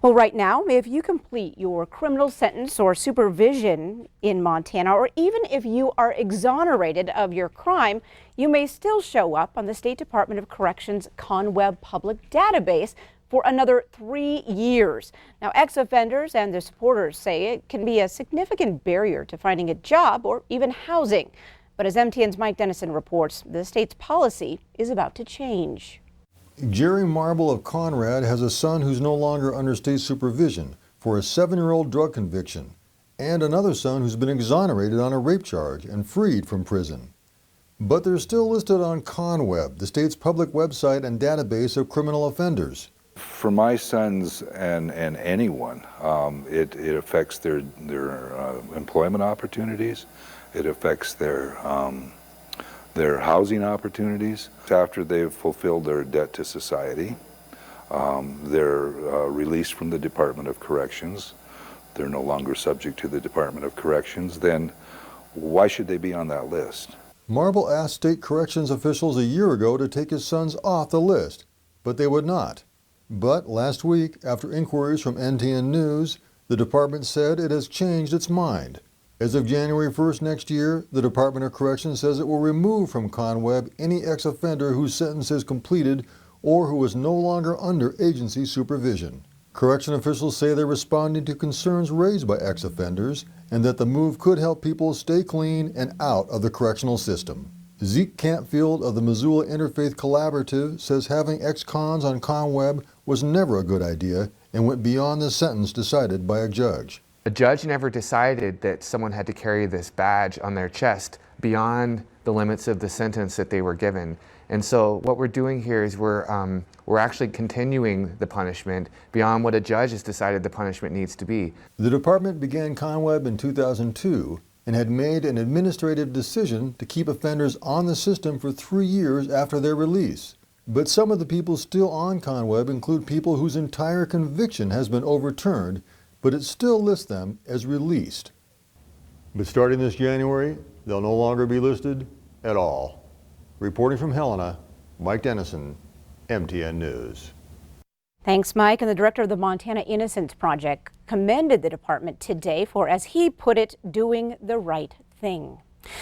Well, right now, if you complete your criminal sentence or supervision in Montana, or even if you are exonerated of your crime, you may still show up on the State Department of Corrections ConWeb public database for another 3 years. Now, ex-offenders and their supporters say it can be a significant barrier to finding a job or even housing. But as MTN's Mike Dennison reports, the state's policy is about to change. Jerry Marble of Conrad has a son who's no longer under state supervision for a 7-year-old drug conviction, and another son who's been exonerated on a rape charge and freed from prison. But they're still listed on ConWeb, the state's public website and database of criminal offenders. For my sons and anyone, it affects their employment opportunities. It affects their housing opportunities. After they've fulfilled their debt to society, they're released from the Department of Corrections. They're no longer subject to the Department of Corrections. Then why should they be on that list? Marble asked state corrections officials a year ago to take his sons off the list, but they would not. But last week, after inquiries from NTN News, the department said it has changed its mind. As of January 1st next year, the Department of Corrections says it will remove from ConWeb any ex-offender whose sentence is completed or who is no longer under agency supervision. Correction officials say they're responding to concerns raised by ex-offenders and that the move could help people stay clean and out of the correctional system. Zeke Campfield of the Missoula Interfaith Collaborative says having ex-cons on ConWeb was never a good idea and went beyond the sentence decided by a judge. A judge never decided that someone had to carry this badge on their chest beyond the limits of the sentence that they were given. And so what we're doing here is we're actually continuing the punishment beyond what a judge has decided the punishment needs to be. The department began ConWeb in 2002 and had made an administrative decision to keep offenders on the system for 3 years after their release. But some of the people still on ConWeb include people whose entire conviction has been overturned, but it still lists them as released. But starting this January, they'll no longer be listed at all. Reporting from Helena, Mike Dennison, MTN News. Thanks, Mike. And the director of the Montana Innocence Project commended the department today for, as he put it, doing the right thing.